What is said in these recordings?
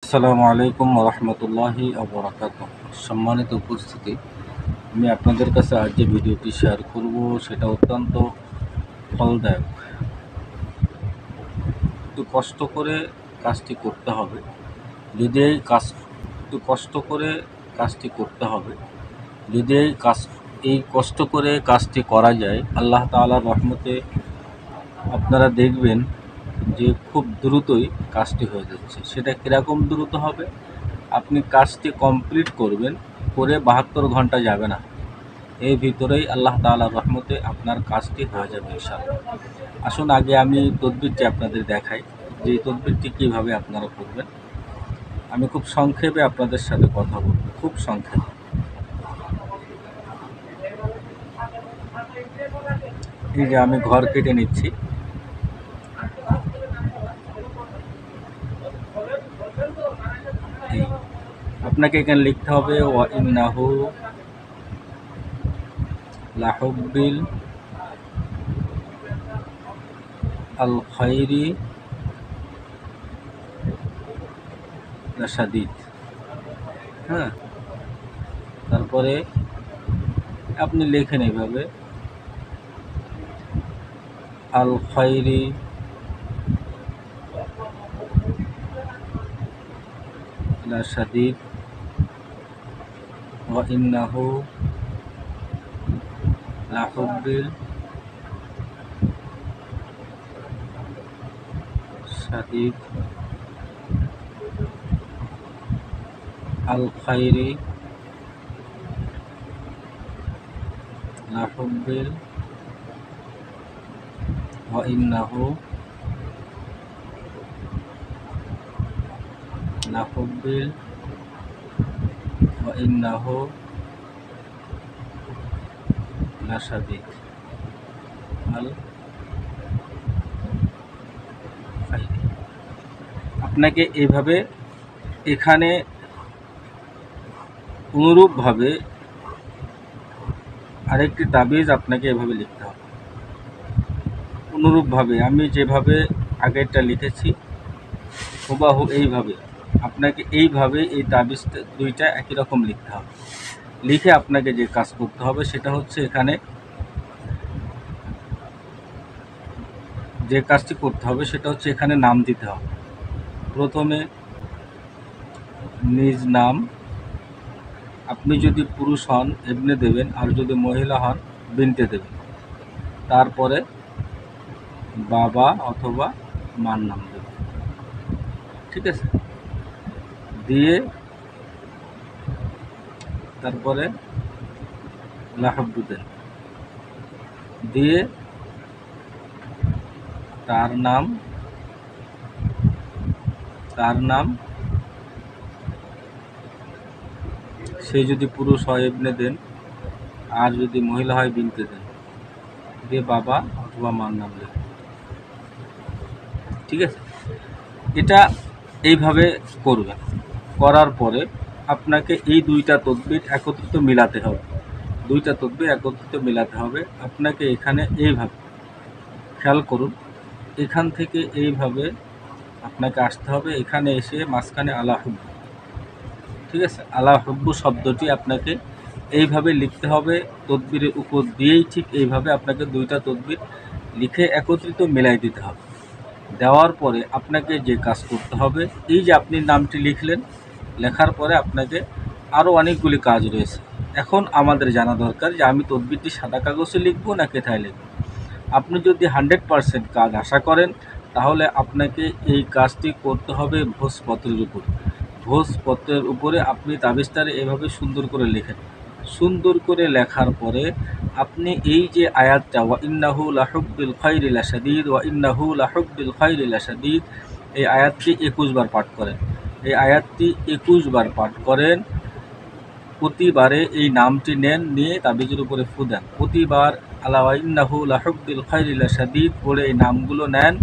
আসসালামু আলাইকুম রহমতুল্লাহি আবরাকাতুহ। সম্মানিত উপস্থিতি, আমি আপনাদের কাছে আজ যে ভিডিওটি শেয়ার করব সেটা অত্যন্ত ফলদায়ক। একটু কষ্ট করে কাজটি করতে হবে। যদি এই কাজ একটু কষ্ট করে কাজটি করতে হবে যদি এই কষ্ট করে কাজটি করা যায়, আল্লাহ তাআলার রহমতে আপনারা দেখবেন যে খুব দ্রুতই কাজটি হয়ে যাচ্ছে। সেটা কীরকম দ্রুত হবে? আপনি কাজটি কমপ্লিট করবেন, করে ৭২ ঘন্টা যাবে না, এর ভিতরেই আল্লাহ তাআলার রহমতে আপনার কাজটি হয়ে যাবে ইনশাআল্লাহ। আসুন আগে আমি তদবিরটি আপনাদের দেখাই যে এই তদবিরটি কীভাবে আপনারা করবেন। আমি খুব সংক্ষেপে আপনাদের সাথে কথা বলব, খুব সংক্ষেপে। এই যে আমি ঘর কেটে নিচ্ছি। আপনাকে এখানে লিখতে হবে ওয়া ইন্নাহু লাহুব্বিল আল খাইরি লাশাদীদ। হ্যাঁ, তারপরে আপনি লেখেন এইভাবে আল খাইরি লাশাদীদ ওয়া ইন্নাহু লাহুব্বিল শাদীদ আল খাইরি লাহুব্বিল ওয়া ইন্নাহু লাহুব্বিল ওয়া ইন্নাহু লাশাদীদ আল খাইরি। আপনাকে এইভাবে এখানে অনুরূপভাবে আরেকটি তাবিজ আপনাকে এভাবে লিখতে হবে। অনুরূপভাবে আমি যেভাবে আগেরটা লিখেছি হুবাহু এইভাবে আপনাকে এইভাবে এই তাবিজটা দুইটা একই রকম লিখতে হবে। লিখে আপনাকে যে কাজ করতে হবে সেটা হচ্ছে এখানে যে কাজটি করতে হবে সেটা হচ্ছে এখানে নাম দিতে হবে। প্রথমে নিজ নাম, আপনি যদি পুরুষ হন ইবনে দেবেন, আর যদি মহিলা হন বিনতে দেবেন। তারপরে বাবা অথবা মার নাম দেবেন, ঠিক আছে? দিয়ে তারপরে লাহব্বু দেন, দিয়ে তার নাম সে যদি পুরুষ হয় ইবনে দেন, আর যদি মহিলা হয় বিনতে দেন, দিয়ে বাবা অথবা মার নাম লেখেন, ঠিক আছে? এটা এইভাবে করবেন। করার পরে আপনাকে এই দুইটা তদবির একত্রিত মিলাতে হবে। আপনাকে এখানে এইভাবে খেয়াল করুন, এখান থেকে এইভাবে আপনাকে আসতে হবে। এখানে এসে মাঝখানে আলা হুব্বু, ঠিক আছে? আলা হুব্বু শব্দটি আপনাকে এইভাবে লিখতে হবে। তদবিরের উপর দিয়েই ঠিক এইভাবে আপনাকে দুইটা তদবির লিখে একত্রিত মিলাই দিতে হবে। দেওয়ার পরে আপনাকে যে কাজ করতে হবে, এই যে আপনি নামটি লিখলেন, লেখার পরে আপনাকে আরও অনেকগুলি কাজ রয়েছে। এখন আমাদের জানা দরকার যে আমি তদবিরটি সাদা কাগজে লিখব না কেথায় লিখব। আপনি যদি 100% কাজ আশা করেন তাহলে আপনাকে এই কাজটি করতে হবে ভোজপত্রের উপর। ভোজপত্রের উপরে আপনি তাবিজটারে এভাবে সুন্দর করে লেখেন। সুন্দর করে লেখার পরে আপনি এই যে আয়াতটা ওয়া ইন্নাহু লাহুব্বিল খাইরি লাশাদীদ, ওয়া ইন্নাহু লাহুব্বিল খাইরি লাশাদীদ, এই আয়াতটি 21 বার পাঠ করেন। এই আয়াতটি 21 বার পাঠ করেন। প্রতিবারে এই নামটি নেন, নিয়ে তাবিজের উপরে ফু দেন। প্রতিবার আলা ওয়া ইন্নাহু লাহুব্বিল খাইরি লাশাদীদ পড়ে এই নামগুলো নেন,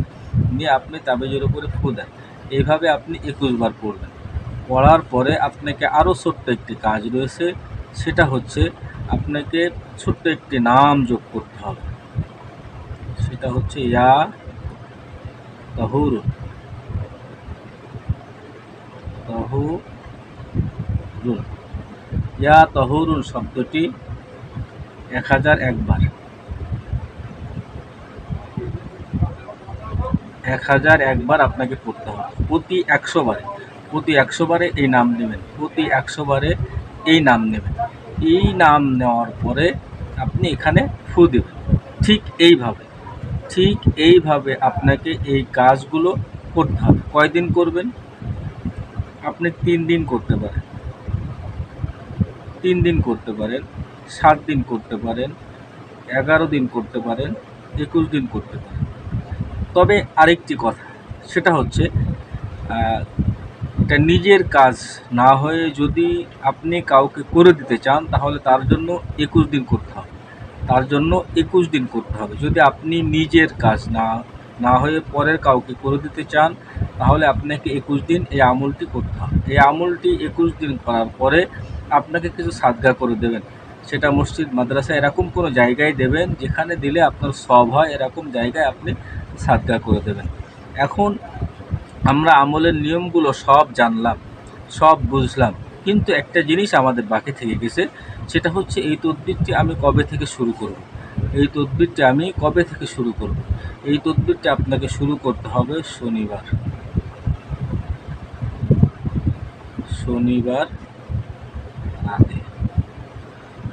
নিয়ে আপনি তাবিজের উপরে ফু দেন। এইভাবে আপনি 21 বার পড়বেন। পড়ার পরে আপনাকে আরও ছোট্ট একটি কাজ রয়েছে, সেটা হচ্ছে আপনাকে ছোট্ট একটি নাম যোগ করতে হবে। সেটা হচ্ছে ইয়া তাহুর, তহুরুন। ইয়া তহুরুন শব্দটি 1001 বার, 1001 বার আপনাকে পড়তে হবে। প্রতি 100 বারে, প্রতি 100 বারে এই নাম নেবেন, প্রতি 100 বারে এই নাম নেবেন। এই নাম নেওয়ার পরে আপনি এখানে ফু দেবেন। ঠিক এইভাবে আপনাকে এই কাজগুলো করতে হবে। কয়দিন করবেন? আপনি 3 দিন করতে পারেন, 3 দিন করতে পারেন, 7 দিন করতে পারেন, 11 দিন করতে পারেন, 21 দিন করতে পারেন। তবে আরেকটি কথা, সেটা হচ্ছে এটা নিজের কাজ না হয়ে যদি আপনি কাউকে করে দিতে চান, তাহলে তার জন্য 21 দিন করতে হবে, তার জন্য 21 দিন করতে হবে। যদি আপনি নিজের কাজ না হয়ে পরের কাউকে করে দিতে চান, তাহলে আপনাকে 21 দিন এই আমলটি করতে হবে। এই আমলটি 21 দিন করার পরে আপনাকে কিছু সাদগা করে দেবেন। সেটা মসজিদ, মাদ্রাসা এরকম কোনো জায়গায় দেবেন যেখানে দিলে আপনার সওয়াব হয়, এরকম জায়গায় আপনি সাদগা করে দেবেন। এখন আমরা আমলের নিয়মগুলো সব জানলাম, সব বুঝলাম, কিন্তু একটা জিনিস আমাদের বাকি থেকে গেছে, সেটা হচ্ছে এই তদবিরটি আমি কবে থেকে শুরু করব। এই তদবিরটি আমি কবে থেকে শুরু করব? এই তদবিরটি আপনাকে শুরু করতে হবে শনিবার রাতে।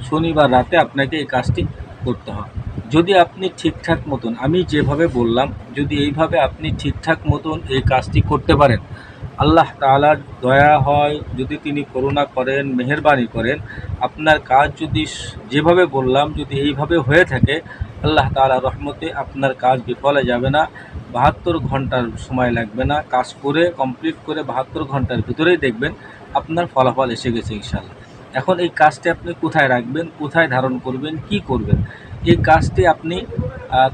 শনিবার রাতে আপনাকে এই কাজটি করতে হবে। যদি আপনি ঠিকঠাক মতন, আমি যেভাবে বললাম, যদি এইভাবে আপনি ঠিকঠাক মতন এই কাজটি করতে পারেন, আল্লাহ তাআলার দয়া হয়, যদি তিনি করুণা করেন, মেহেরবানি করেন, আপনার কাজ যদি যেভাবে বললাম যদি এইভাবে হয়ে থাকে, আল্লাহ তাআলার রহমতে আপনার কাজ বিফলে যাবে না। 72 ঘন্টার সময় লাগবে না, কাজ করে কমপ্লিট করে 72 ঘন্টার ভিতরেই দেখবেন আপনার ফলাফল এসে গেছে ইনশাআল্লাহ। এখন এই কাজটি আপনি কোথায় রাখবেন, কোথায় ধারণ করবেন, কি করবেন? এই কাজটি আপনি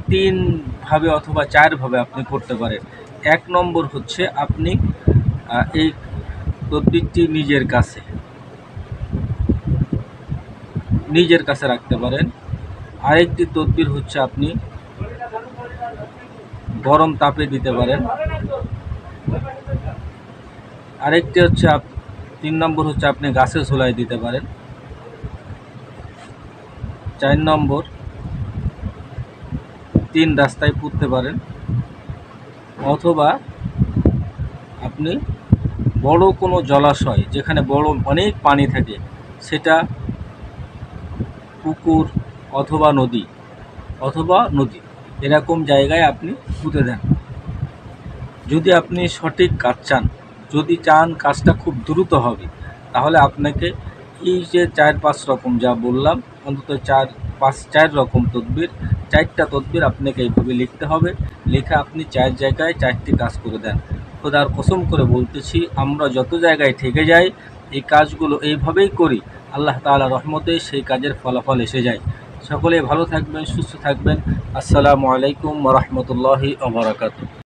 3 ভাবে অথবা 4 ভাবে আপনি করতে পারেন। 1 নম্বর হচ্ছে আপনি এই তদবিরটি নিজের কাছে রাখতে পারেন। আরেকটি তদবির হচ্ছে আপনি গরম তাপে দিতে পারেন। আরেকটি হচ্ছে 3 নম্বর হচ্ছে আপনি গাছের ঝোলায় দিতে পারেন। 4 নম্বর 3 রাস্তায় পুঁততে পারেন, অথবা আপনি বড় কোনো জলাশয় যেখানে অনেক পানি থাকে, সেটা পুকুর অথবা নদী এরকম জায়গায় আপনি পুঁতে দেন। যদি আপনি সঠিক কাজ চান, যদি চান কাজটা খুব দ্রুত হবে, তাহলে আপনাকে এই যে 4-5 রকম যা বললাম, অন্তত 4 রকম তদবির, 4টা তদবির আপনাকে এইভাবে লিখতে হবে। লিখে আপনি 4 জায়গায় 4টি কাজ করে দেন। খোদার কসম করে বলতেছি, আমরা যত জায়গায় থেকে যাই, এই কাজগুলো এইভাবেই করি, আল্লাহ তাআলার রহমতে সেই কাজের ফলাফল এসে যায়। সকলে ভালো থাকবেন, সুস্থ থাকবেন। আসসালামু আলাইকুম ওয়া রাহমাতুল্লাহি ওয়া বারাকাতুহু।